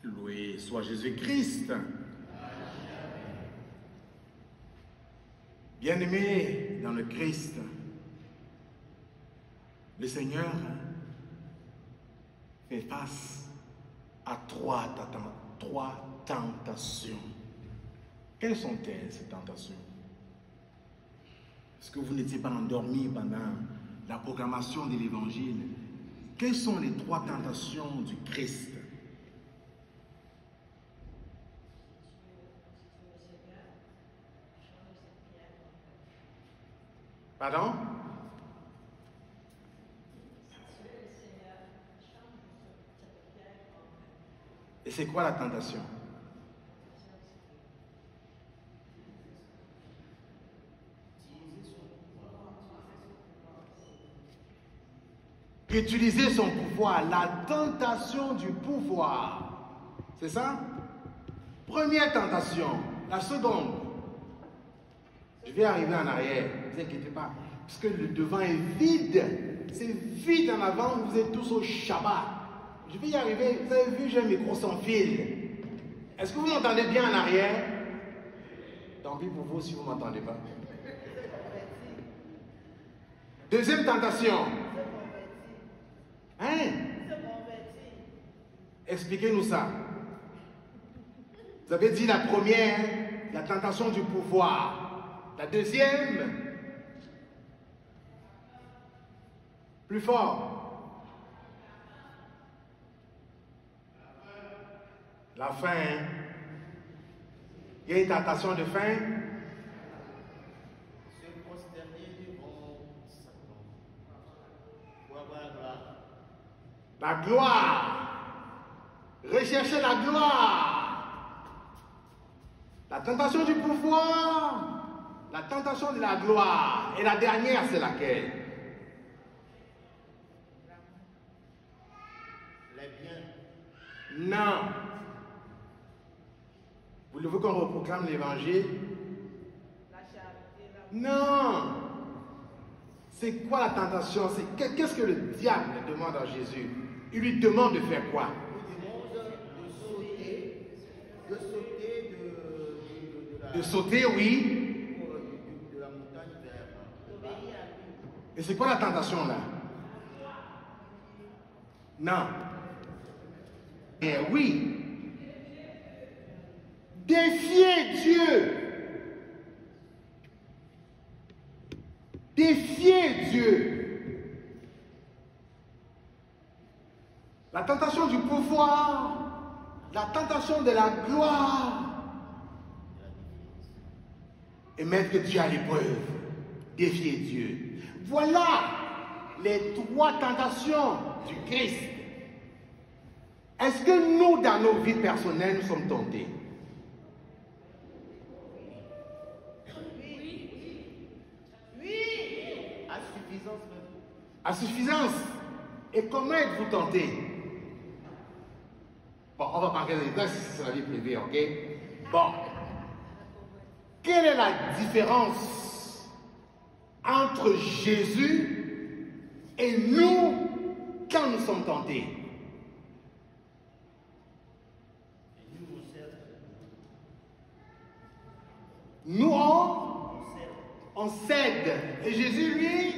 Loué soit Jésus-Christ. Bien-aimés dans le Christ, le Seigneur fait face à trois tentations. Quelles sont-elles, ces tentations? Est-ce que vous n'étiez pas endormi pendant la proclamation de l'Évangile? Quelles sont les trois tentations du Christ? Pardon? Et c'est quoi la tentation? Utiliser son pouvoir, la tentation du pouvoir. C'est ça? Première tentation. La seconde. Je vais arriver en arrière, ne vous inquiétez pas. Parce que le devant est vide. C'est vide en avant, vous êtes tous au Shabbat. Je vais y arriver. Vous avez vu, j'ai un micro sans fil. Est-ce que vous m'entendez bien en arrière? Tant pis pour vous si vous ne m'entendez pas. Deuxième tentation. Hein? Expliquez-nous ça. Vous avez dit la première, la tentation du pouvoir. La deuxième, plus fort. La faim. Il y a une tentation de faim. Se prosterner devant Satan. Pour avoir la gloire. La gloire. Rechercher la gloire. La tentation du pouvoir. La tentation de la gloire. Et la dernière, c'est laquelle? Les biens. Non. Voulez-vous qu'on reproclame l'évangile? Non. C'est quoi la tentation? Qu'est-ce que le diable demande à Jésus? Il lui demande de faire quoi? Il demande De sauter, oui. de la montagne vers. Et c'est quoi la tentation là? Non. Eh oui. Défier Dieu. Défier Dieu. La tentation du pouvoir. La tentation de la gloire. Et mettre Dieu à l'épreuve. Défier Dieu. Voilà les trois tentations du Christ. Est-ce que nous, dans nos vies personnelles, nous sommes tentés? Oui. À suffisance même. À suffisance. Et comment êtes-vous tentés? Bon, on va parler des détails si c'est la vie privée, ok? Bon. Quelle est la différence entre Jésus et nous quand nous sommes tentés? Nous, on cède. Et Jésus, lui,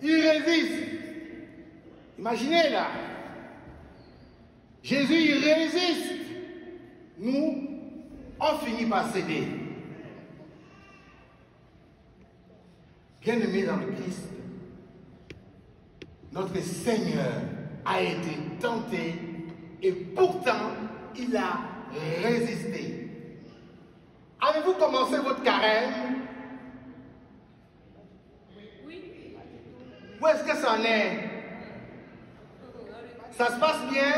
il résiste. Imaginez là. Jésus, il résiste. Nous, on finit par céder. Bien-aimés dans le Christ, notre Seigneur a été tenté et pourtant, il a résisté. Avez-vous commencé votre carême? Oui. Où est-ce que ça en est? Ça se passe bien?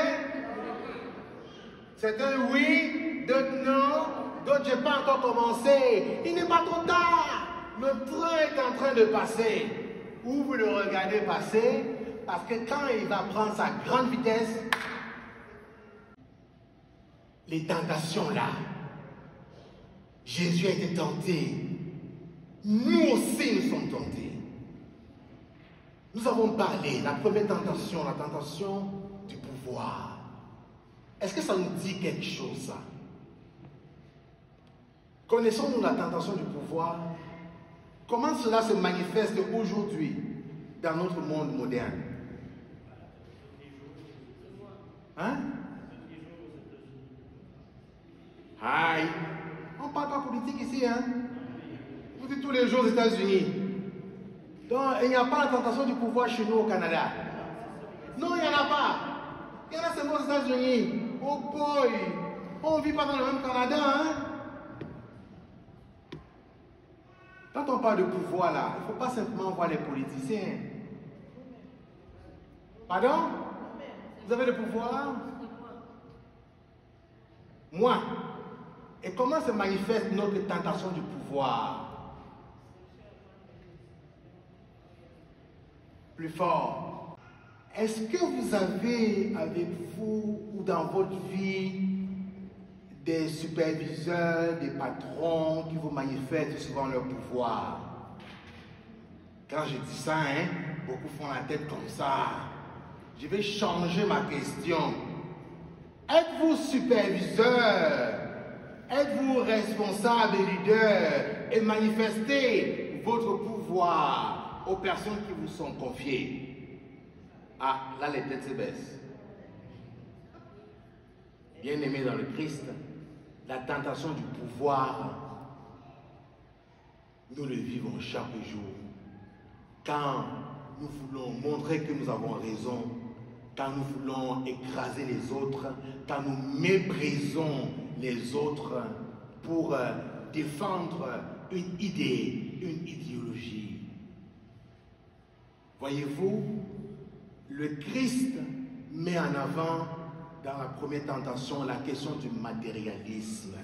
Certains oui, d'autres non, d'autres je n'ai pas encore commencé. Il n'est pas trop tard. Le train est en train de passer. Ou vous le regardez passer, parce que quand il va prendre sa grande vitesse, les tentations là, Jésus a été tenté. Nous aussi nous sommes tentés. Nous avons parlé, la première tentation, la tentation du pouvoir. Est-ce que ça nous dit quelque chose, ça? Connaissons-nous la tentation du pouvoir? Comment cela se manifeste aujourd'hui dans notre monde moderne? Hein? Aïe! On ne parle pas politique ici, hein? Vous dites tous les jours aux États-Unis. Donc, il n'y a pas la tentation du pouvoir chez nous au Canada. Non, il n'y en a pas. Il y en a seulement aux États-Unis. Oh boy! On ne vit pas dans le même Canada, hein? Quand on parle de pouvoir là, il ne faut pas simplement voir les politiciens. Pardon? Vous avez le pouvoir? Moi. Et comment se manifeste notre tentation du pouvoir? Plus fort. Est-ce que vous avez avec vous ou dans votre vie des superviseurs, des patrons qui vous manifestent souvent leur pouvoir? Quand je dis ça, hein, beaucoup font la tête comme ça. Je vais changer ma question. Êtes-vous superviseur? Êtes-vous responsable et leader et manifestez votre pouvoir aux personnes qui vous sont confiées? Ah, là les têtes se baissent. Bien-aimés dans le Christ, la tentation du pouvoir, nous le vivons chaque jour. Quand nous voulons montrer que nous avons raison, quand nous voulons écraser les autres, quand nous méprisons les autres pour défendre une idée, une idéologie. Voyez-vous, le Christ met en avant dans la première tentation la question du matérialisme.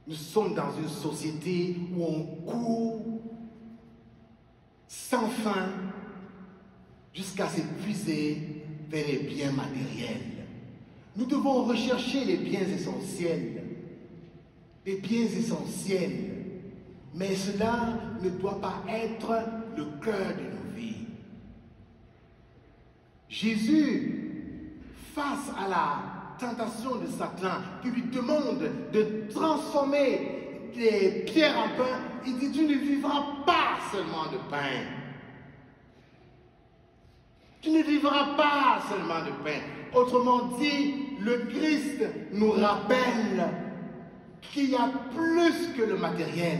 Nous sommes dans une société où on court sans fin jusqu'à s'épuiser vers les biens matériels. Nous devons rechercher les biens essentiels. Les biens essentiels. Mais cela ne doit pas être le cœur de nos vies. Jésus, face à la tentation de Satan, qui lui demande de transformer les pierres en pain, il dit: tu ne vivras pas seulement de pain. Tu ne vivras pas seulement de pain. Autrement dit, le Christ nous rappelle qu'il y a plus que le matériel.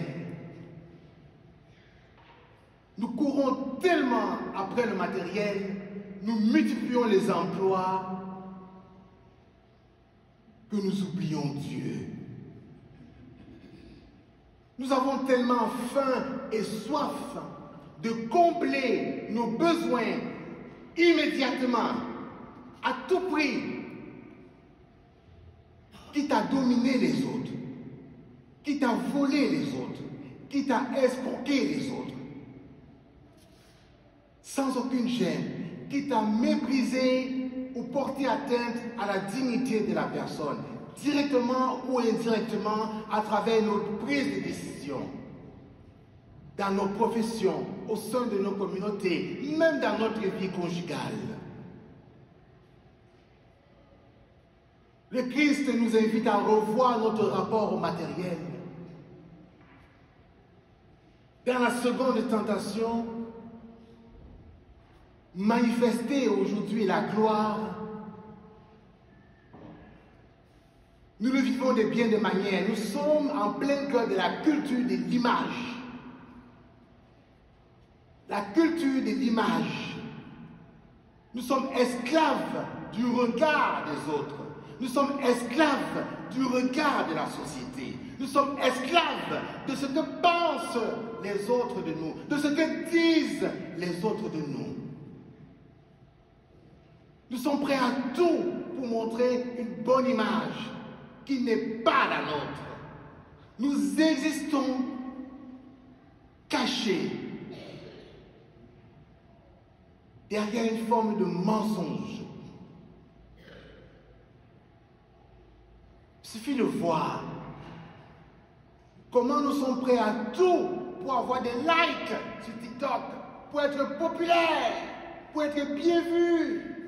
Nous courons tellement après le matériel, nous multiplions les emplois, que nous oublions Dieu. Nous avons tellement faim et soif de combler nos besoins immédiatement, à tout prix, quitte à dominer les autres, quitte à voler les autres, quitte à escroquer les autres, sans aucune gêne, quitte à mépriser ou porter atteinte à la dignité de la personne, directement ou indirectement à travers nos prises de décision, dans nos professions, au sein de nos communautés, même dans notre vie conjugale. Le Christ nous invite à revoir notre rapport au matériel. Dans la seconde tentation, manifester aujourd'hui la gloire, nous le vivons de bien des manières. Nous sommes en plein cœur de la culture de l'image. La culture de l'image. Nous sommes esclaves du regard des autres. Nous sommes esclaves du regard de la société. Nous sommes esclaves de ce que pensent les autres de nous, de ce que disent les autres de nous. Nous sommes prêts à tout pour montrer une bonne image qui n'est pas la nôtre. Nous existons cachés derrière une forme de mensonge. Il suffit de voir comment nous sommes prêts à tout pour avoir des likes sur TikTok, pour être populaires, pour être bien vus.